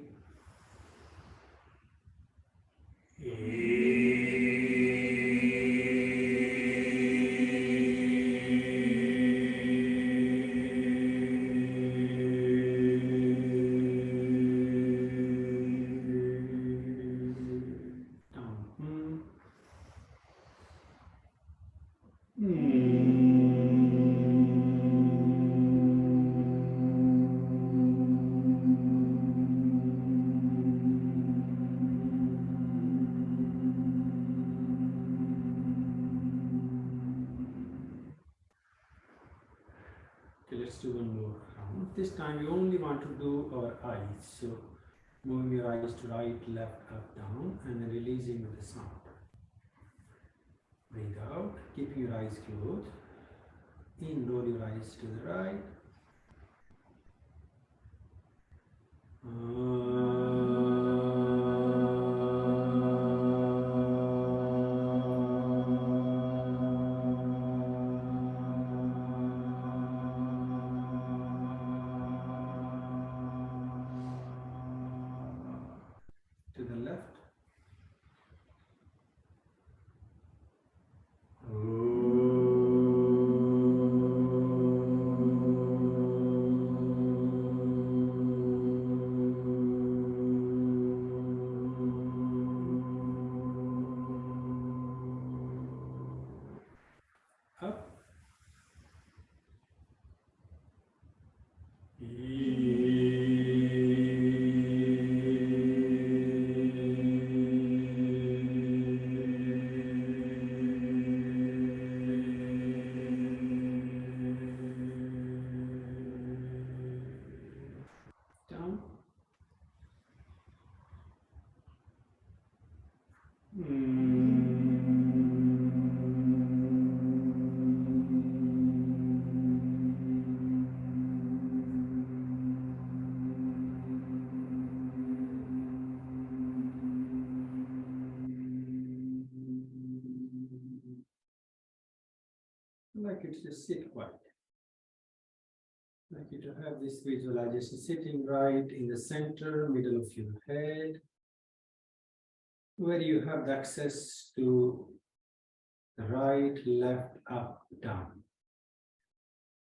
Down. Okay, let's do one more round. This time we only want to do our eyes. So moving your eyes to right, left, up, down, and then releasing with the sound. Breathe out, keeping your eyes closed. In, roll your eyes to the right. To the left. I'd like you to just sit quiet. I'd like you to have this visualization sitting right in the center, middle of your head, where you have the access to the right, left, up, down.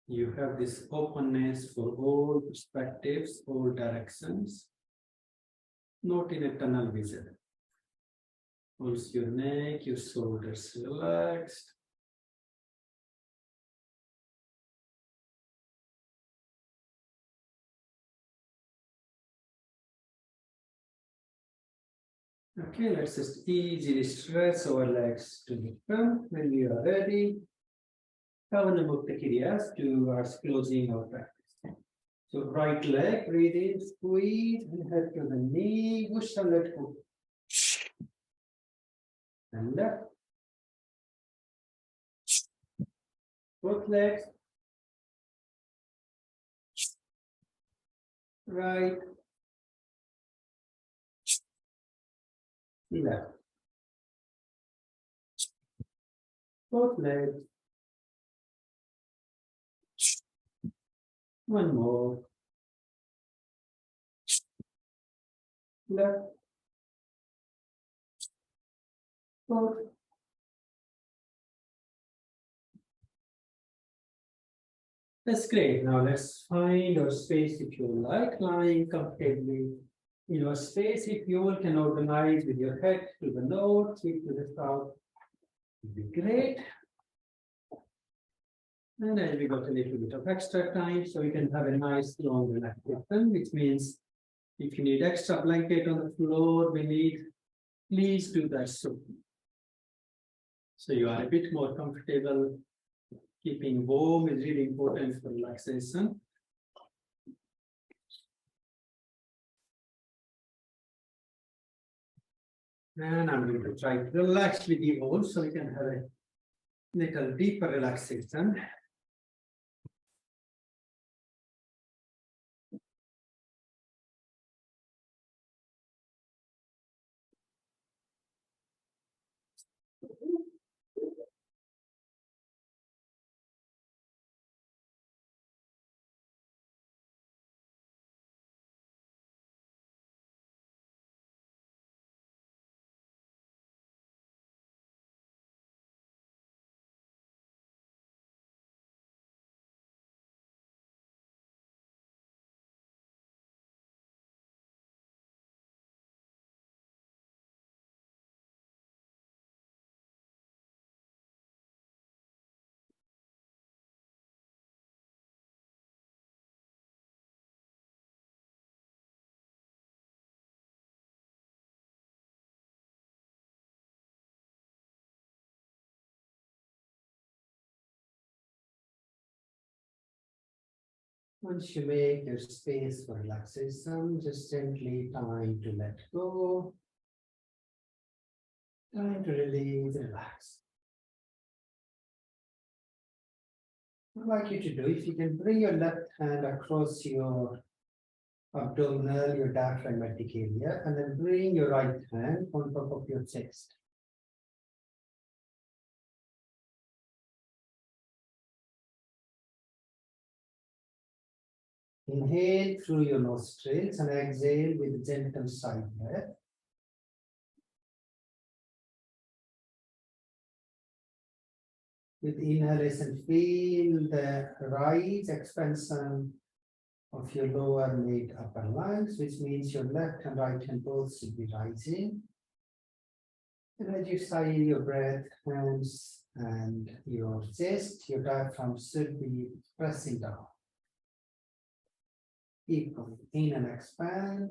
You have this openness for all perspectives, all directions, not in a tunnel vision. Also your neck, your shoulders relaxed. Okay, let's just easily stretch our legs to the front. When we are ready, Kavanamukta Kiryas towards closing our practice. So right leg, breathe in, squeeze, and head to the knee, push and let go. And left. Both legs. Right. Left. Both legs. One more. Left. Both. That's great. Now let's find your space if you like, lying comfortably in your space. If you all can organize with your head to the north, feet to the south, it would be great. And as we got a little bit of extra time, so we can have a nice long relaxation, which means if you need extra blanket on the floor beneath, please do that soon. So you are a bit more comfortable. Keeping warm is really important for relaxation. And I'm going to try to relax with you all so we can have a little deeper relaxation. Once you make your space for relaxation, just gently time to let go. Time to release, relax. I'd like you to do, if you can bring your left hand across your abdominal, your diaphragmatic area, and then bring your right hand on top of your chest. Inhale through your nostrils and exhale with a gentle side breath. With inhalation, feel the rise, expansion of your lower mid upper lungs, which means your left and right hand both should be rising. And as you sigh your breath, hands and your chest, your diaphragm should be pressing down. Keep going. In and expand.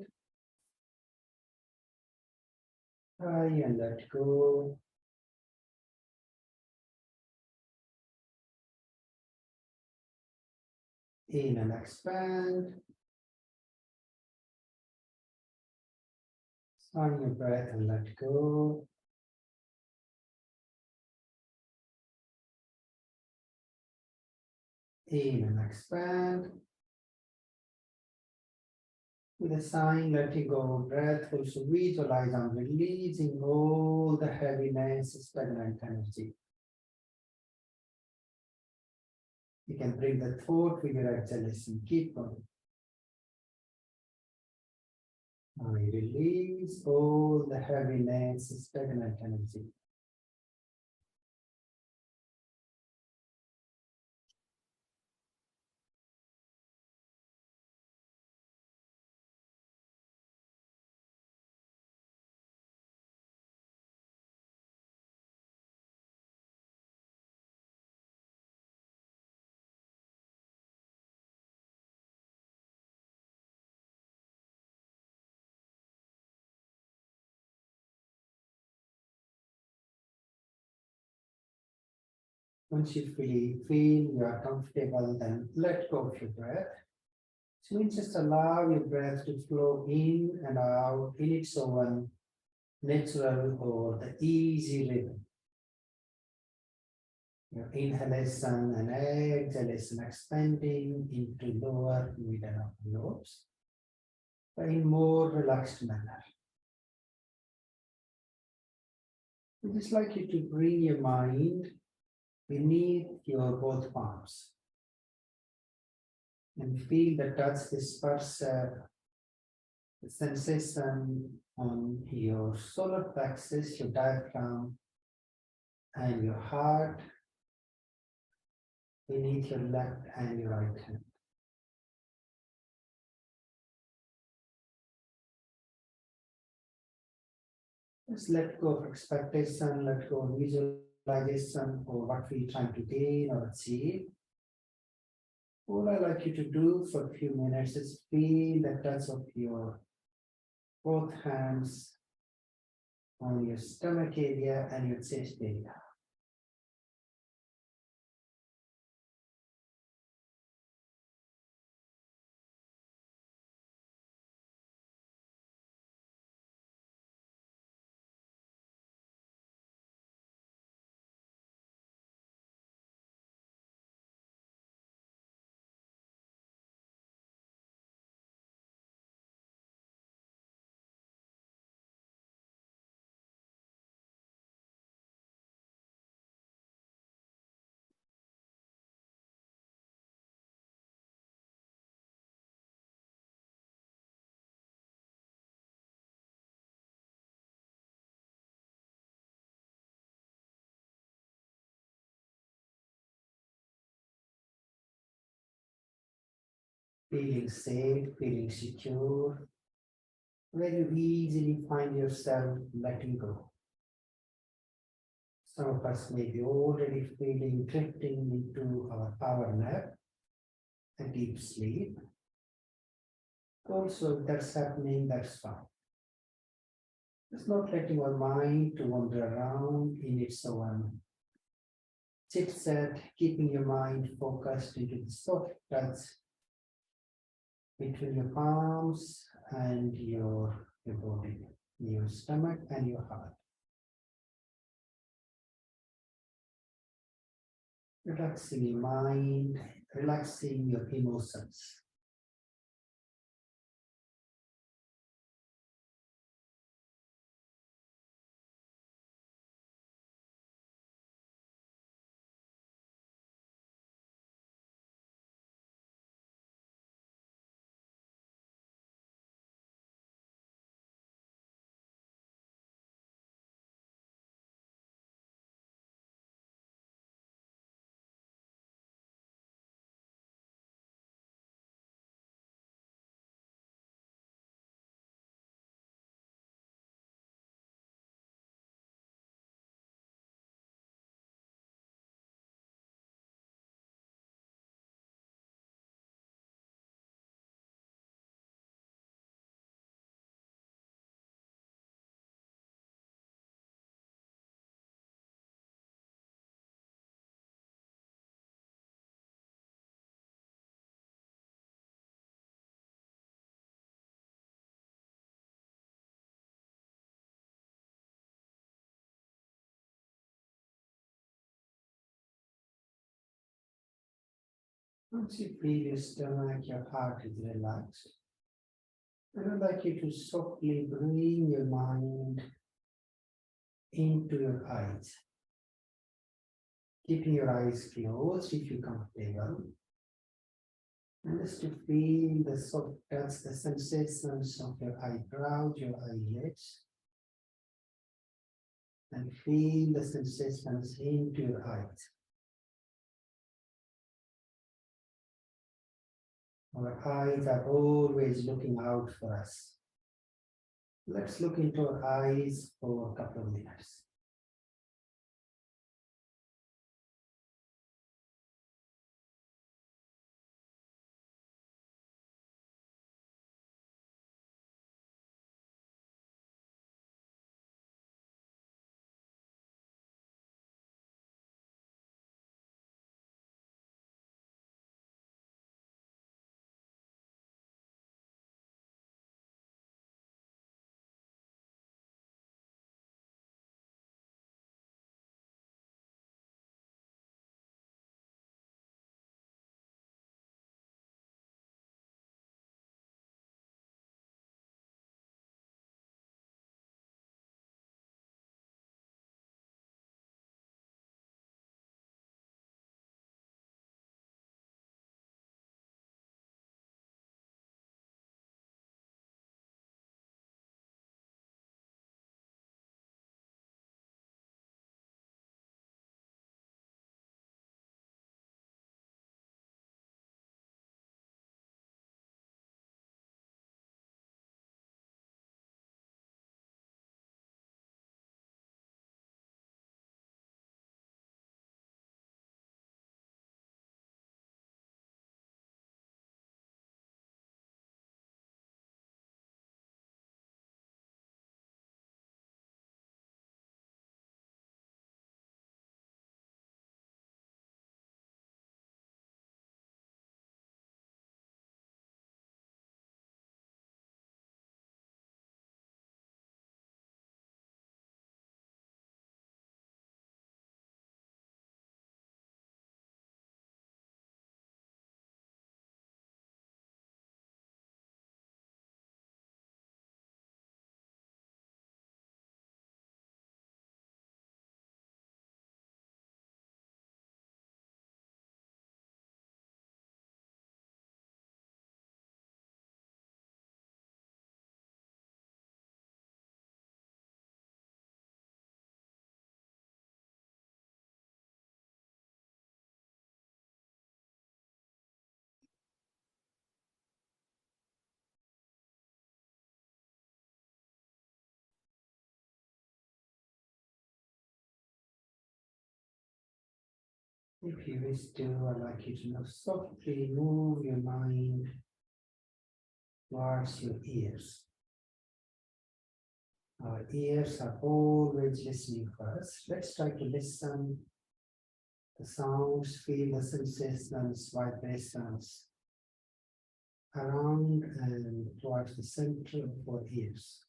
Try and let go. In and expand. Sign your breath and let go. In and expand. With a sign, letting go of breath, also visualize I'm releasing all the heaviness, stagnant energy. You can bring the thought with your exhalation. Keep going. Now you release all the heaviness, stagnant energy. Once you feel you are comfortable, then let go of your breath. So you just allow your breath to flow in and out in its own natural or the easy rhythm. Your inhalation and exhalation expanding into lower, mid, and upper lobes, but in more relaxed manner. I just like you to bring your mind beneath your both palms and feel the touch, the spasm, the sensation on your solar plexus, your diaphragm, and your heart beneath your left and your right hand. Just let go of expectation, let go of visualization or what we're trying to gain or achieve. All I like you to do for a few minutes is feel the touch of your both hands on your stomach area and your chest area. Feeling safe, feeling secure, where you easily find yourself letting go. Some of us may be already feeling drifting into our power nap, a deep sleep. Also, if that's happening, that's fine. Just not letting our mind to wander around in its own chit-chat, keeping your mind focused into the soft touch between your palms and your body, your stomach and your heart. Relaxing your mind, relaxing your emotions. Once you feel your stomach, your heart is relaxed, I would like you to softly bring your mind into your eyes. Keeping your eyes closed if you're comfortable. And just to feel the soft touch, the sensations of your eyebrows, your eyelids. And feel the sensations into your eyes. Our eyes are always looking out for us. Let's look into our eyes for a couple of minutes. If you wish to, I'd like you to now softly move your mind towards your ears. Our ears are always listening for us. Let's try to listen the sounds, feel the sensations, vibrations around and towards the center of our ears.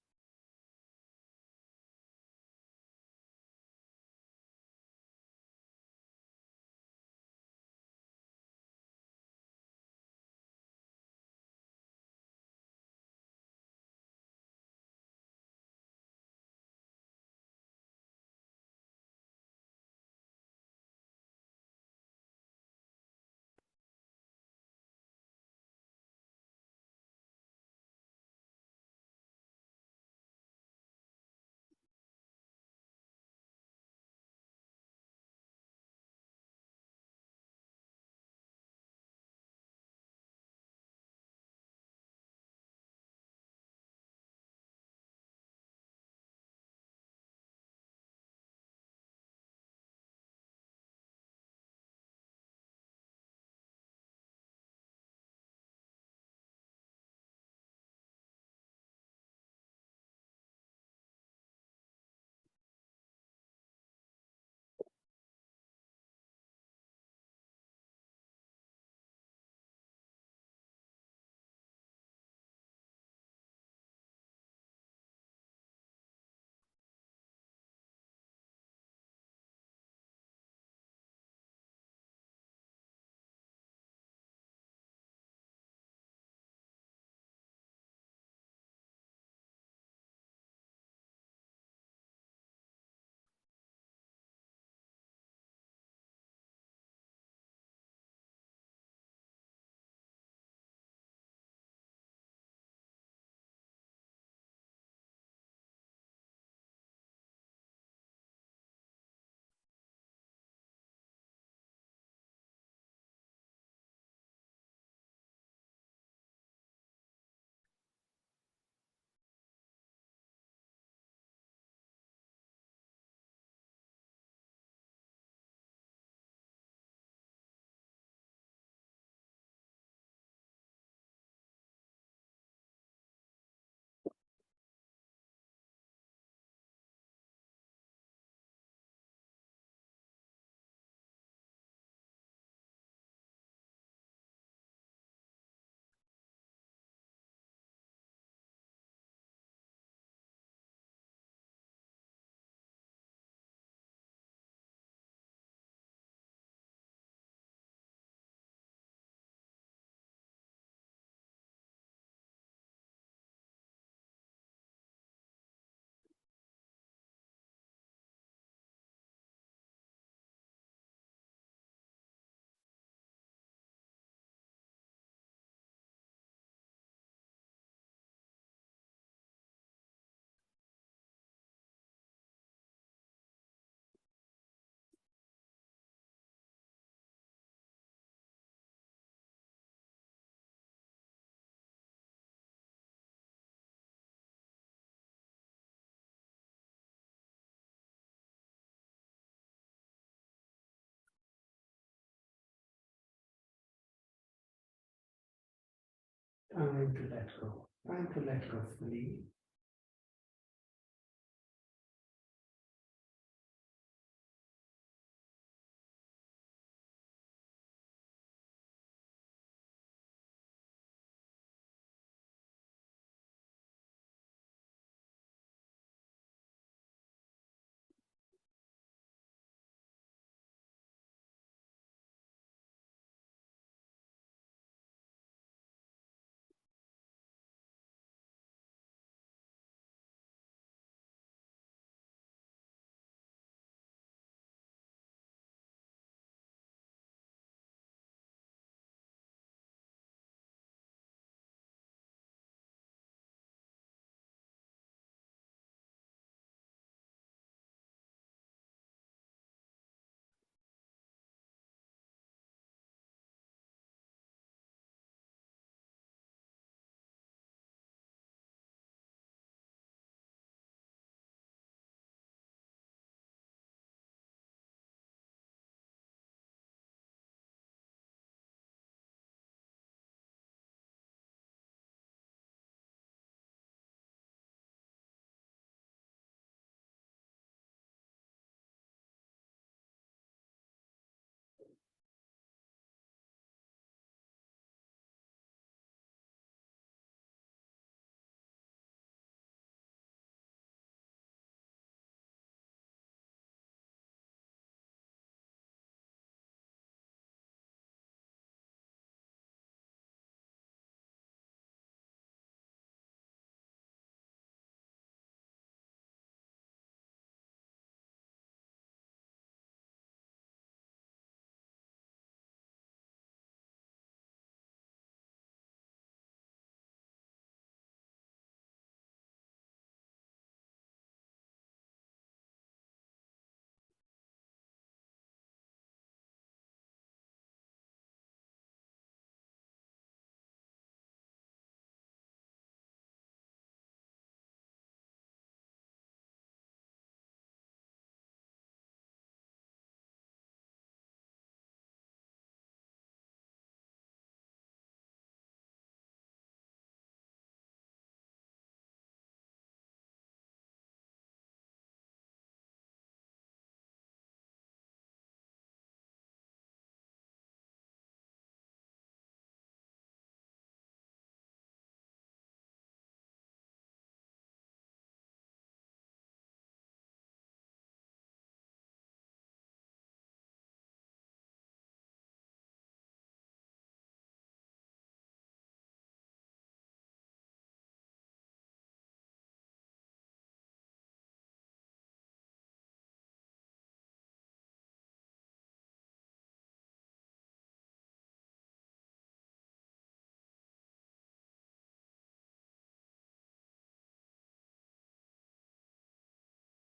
Time to let go. Time to let go fully.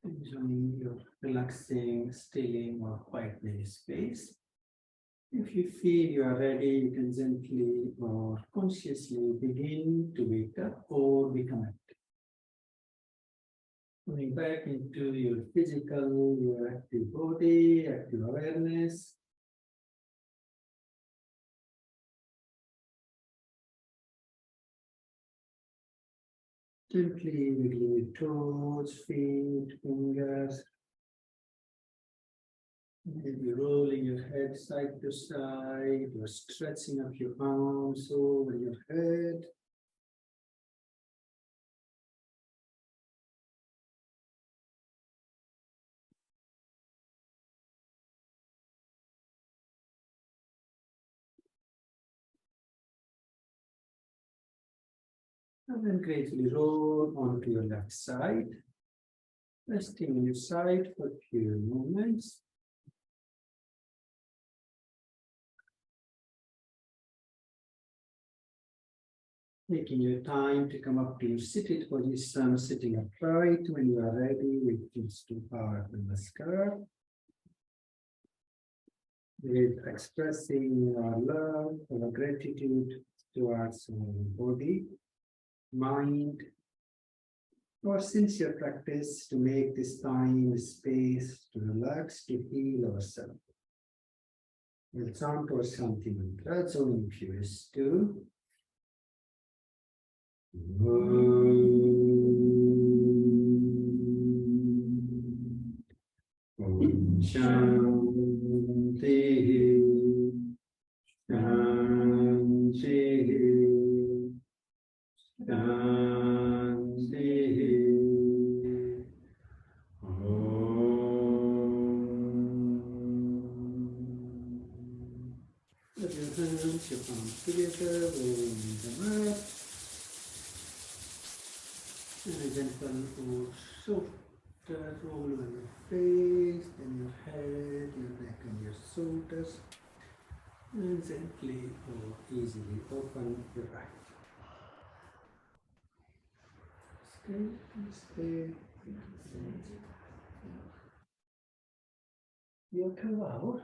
Enjoying your relaxing, stilling, or quietness space. If you feel you are ready, you can gently or consciously begin to wake up or become active. Coming back into your physical, your active body, active awareness. Gently wiggling your toes, feet, fingers. Maybe rolling your head side to side, or stretching up your arms over your head. And then gradually roll onto your left side, resting on your side for a few moments. Taking your time to come up to your seated position, sitting upright. When you are ready, we just to our namaskar. With expressing our love, our gratitude towards our body, mind, or sincere practice to make this time space to relax, to heal ourselves. We'll chant our Shanti mantra, so if you wish to. Om Shanti Shanti Shanti Let your hands, your palms together, rolling them up. And a gentle or soft roll on your face, then your head, your neck and your shoulders. And gently or easily open your eyes. Stay. Your cow.